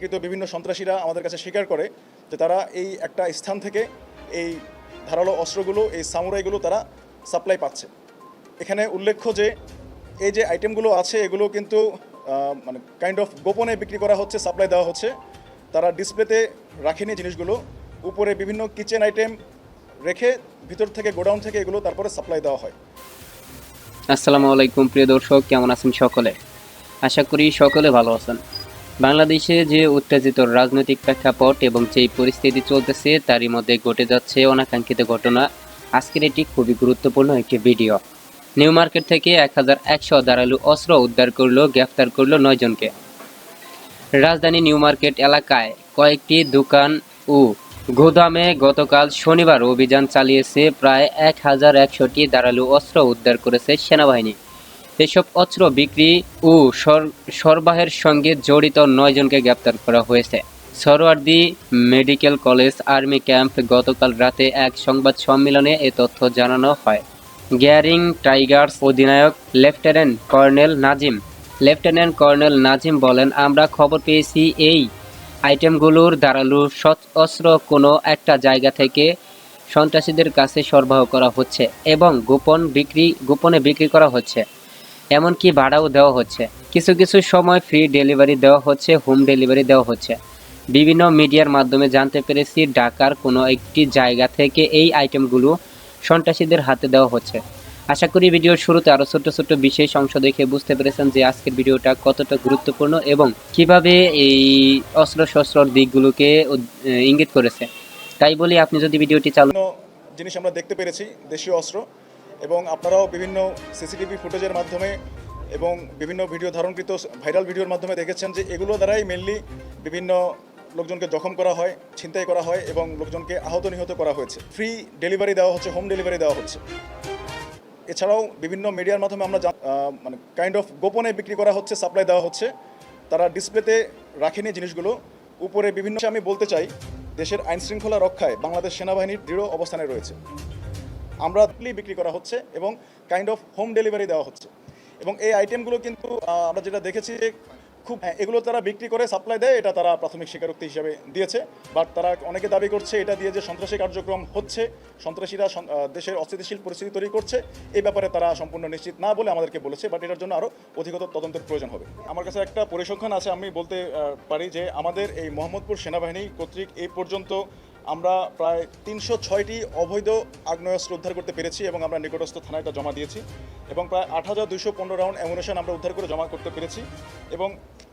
কিন্তু বিভিন্ন সন্ত্রাসীরা আমাদের কাছে স্বীকার করে যে তারা এই একটা স্থান থেকে এই ধারালো অস্ত্রগুলো, এই সামুরাইগুলো তারা সাপ্লাই পাচ্ছে। এখানে উল্লেখ্য যে এই যে আইটেমগুলো আছে এগুলো কিন্তু মানে কাইন্ড অফ গোপনে বিক্রি করা হচ্ছে, সাপ্লাই দেওয়া হচ্ছে। তারা ডিসপ্লেতে রাখেনি জিনিসগুলো, উপরে বিভিন্ন কিচেন আইটেম রেখে ভিতর থেকে গোডাউন থেকে এগুলো তারপরে সাপ্লাই দেওয়া হয়। আসসালামু আলাইকুম প্রিয় দর্শক, কেমন আছেন সকলে? আশা করি সকলে ভালো আছেন। বাংলাদেশে যে উত্তেজিত রাজনৈতিক প্রেক্ষাপট এবং যেই পরিস্থিতি চলতেছে তারই মধ্যে ঘটে যাচ্ছে অনাকাঙ্ক্ষিত ঘটনা। আজকের এটি খুবই গুরুত্বপূর্ণ একটি ভিডিও। নিউ মার্কেট থেকে 1100 ধারালো অস্ত্র উদ্ধার করলো, গ্রেফতার করলো 9 জনকে। রাজধানী নিউ মার্কেট এলাকায় কয়েকটি দোকান ও গোদামে গতকাল শনিবার অভিযান চালিয়েছে প্রায় 1100টি ধারালো অস্ত্র উদ্ধার করেছে সেনাবাহিনী। এসব অস্ত্র বিক্রি ও সরবরাহের সঙ্গে জড়িত 9 জনকে গ্রেপ্তার করা হয়েছে। Suhrawardy medical college army camp গতকাল রাতে এক সংবাদ সম্মেলনে এ তথ্য জানানো হয়। গ্যারিং টাইগার্স অধিনায়ক লেফটেন্যান্ট কর্নেল নাজিম বলেন, আমরা খবর পেয়েছি এই আইটেমগুলোর ধারালো অস্ত্র কোনো একটা জায়গা থেকে সন্ত্রাসীদের কাছে সরবরাহ করা হচ্ছে এবং গোপনে বিক্রি করা হচ্ছে, এমনকি ভাড়াও দেওয়া হচ্ছে। কিছু কিছু সময় ফ্রি ডেলিভারি দেওয়া হচ্ছে, হোম ডেলিভারি দেওয়া হচ্ছে। বিভিন্ন মিডিয়ার মাধ্যমে জানতে পেরেছি ঢাকার কোনো একটি জায়গা থেকে এই আইটেমগুলো সন্ত্রাসীদের হাতে দেওয়া হচ্ছে। আশা করি ভিডিওর শুরুতে আরও ছোট্ট ছোট্ট বিশেষ অংশ দেখে বুঝতে পেরেছেন যে আজকের ভিডিওটা কতটা গুরুত্বপূর্ণ এবং কিভাবে এই অস্ত্রশস্ত্রর দিকগুলোকে ইঙ্গিত করেছে। তাই বলি আপনি যদি ভিডিওটি চালু জিনিস আমরা দেখতে পেরেছি, দেশীয় অস্ত্র, এবং আপনারাও বিভিন্ন সিসিটিভি ফুটেজের মাধ্যমে এবং বিভিন্ন ভিডিও ধারণকৃত ভাইরাল ভিডিওর মাধ্যমে দেখেছেন যে এগুলো দ্বারাই মেনলি বিভিন্ন লোকজনকে জখম করা হয়, ছিনতাই করা হয় এবং লোকজনকে আহত নিহত করা হয়েছে। ফ্রি ডেলিভারি দেওয়া হচ্ছে, হোম ডেলিভারি দেওয়া হচ্ছে। এছাড়াও বিভিন্ন মিডিয়ার মাধ্যমে আমরা মানে কাইন্ড অফ গোপনে বিক্রি করা হচ্ছে, সাপ্লাই দেওয়া হচ্ছে। তারা ডিসপ্লেতে রাখেনি জিনিসগুলো, উপরে বিভিন্ন। আমি বলতে চাই, দেশের আইন শৃঙ্খলা রক্ষায় বাংলাদেশ সেনাবাহিনীর দৃঢ় অবস্থানে রয়েছে। আমরা বিক্রি করা হচ্ছে এবং কাইন্ড অফ হোম ডেলিভারি দেওয়া হচ্ছে। এবং এই আইটেমগুলো কিন্তু আমরা যেটা দেখেছি যে খুব এগুলো তারা বিক্রি করে সাপ্লাই দেয়, এটা তারা প্রাথমিক স্বীকারোক্তি হিসেবে দিয়েছে। বাট তারা অনেকে দাবি করছে এটা দিয়ে যে সন্ত্রাসী কার্যক্রম হচ্ছে, সন্ত্রাসীরা দেশের অস্থিতিশীল পরিস্থিতি তৈরি করছে, এই ব্যাপারে তারা সম্পূর্ণ নিশ্চিত না বলে আমাদেরকে বলেছে। বাট এটার জন্য আরও অধিকতর তদন্তের প্রয়োজন হবে। আমার কাছে একটা পরিসংখ্যান আছে, আমি বলতে পারি যে আমাদের এই মোহাম্মদপুর সেনাবাহিনী কর্তৃক এই পর্যন্ত আমরা প্রায় 306টি অবৈধ আগ্নেয়াস্ত্র উদ্ধার করতে পেরেছি এবং আমরা নিকটস্থ থানায় এটা জমা দিয়েছি। এবং প্রায় 8215 রাউন্ড অ্যামুনিশন আমরা উদ্ধার করে জমা করতে পেরেছি। এবং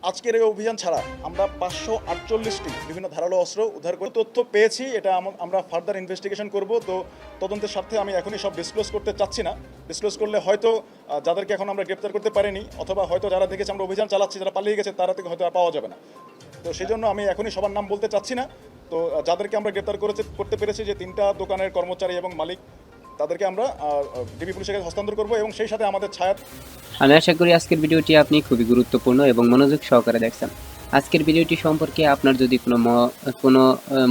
আজকের এই অভিযান ছাড়া আমরা 548টি বিভিন্ন ধারালো অস্ত্র উদ্ধার করে তথ্য পেয়েছি। এটা আমরা ফার্দার ইনভেস্টিগেশন করব। তো তদন্তের স্বার্থে আমি এখনই সব ডিসক্লোজ করতে চাচ্ছি না। ডিসক্লোজ করলে হয়তো যাদেরকে এখন আমরা গ্রেপ্তার করতে পারিনি, অথবা হয়তো যারা দেখেছে আমরা অভিযান চালাচ্ছি, যারা পালিয়ে গেছে, তারা থেকে হয়তো আর পাওয়া যাবে না। তো সেই জন্য আমি এখনই সবার নাম বলতে চাচ্ছি না। তো যাদেরকে আমরা গ্রেপ্তার করতে পেরেছি, যে 3টা দোকানের কর্মচারী এবং মালিক, তাদেরকে আমরা ডিবি পুলিশের কাছে হস্তান্তর করব এবং সেই সাথে আমাদের আমি আশা করি আজকের ভিডিওটি আপনি খুবই গুরুত্বপূর্ণ এবং মনোযোগ সহকারে দেখছেন। আজকের ভিডিওটি সম্পর্কে আপনার যদি কোনো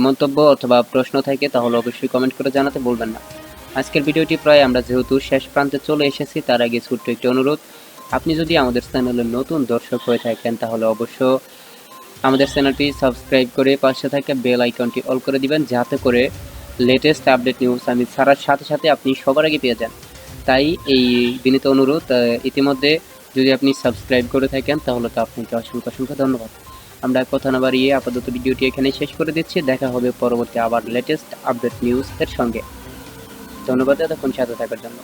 মন্তব্য অথবা প্রশ্ন থাকে তাহলে অবশ্যই কমেন্ট করে জানাতে বলবেন না। আজকের ভিডিওটি প্রায় আমরা যেহেতু শেষ প্রান্তে চলে এসেছি, তার আগে ছোট্ট একটি অনুরোধ, আপনি যদি আমাদের চ্যানেলের নতুন দর্শক হয়ে থাকেন তাহলে অবশ্য আমাদের চ্যানেলটি সাবস্ক্রাইব করে পাশে থাকা বেল আইকনটি অল করে দিবেন, যাতে করে লেটেস্ট আপডেট নিউজ আমি ছাড়ার সাথে সাথে আপনি সবার আগে পেয়ে যান। তাই এই বিনীত অনুরোধ, ইতিমধ্যে যদি আপনি সাবস্ক্রাইব করে থাকেন তাহলে তো আপনাকে অসংখ্য ধন্যবাদ। আমরা কথা না বাড়িয়ে আপাতত ভিডিওটি এখানে শেষ করে দিচ্ছি। দেখা হবে পরবর্তী আবার লেটেস্ট আপডেট নিউজ এর সঙ্গে। ধন্যবাদ এতক্ষণ সাথে থাকার জন্য।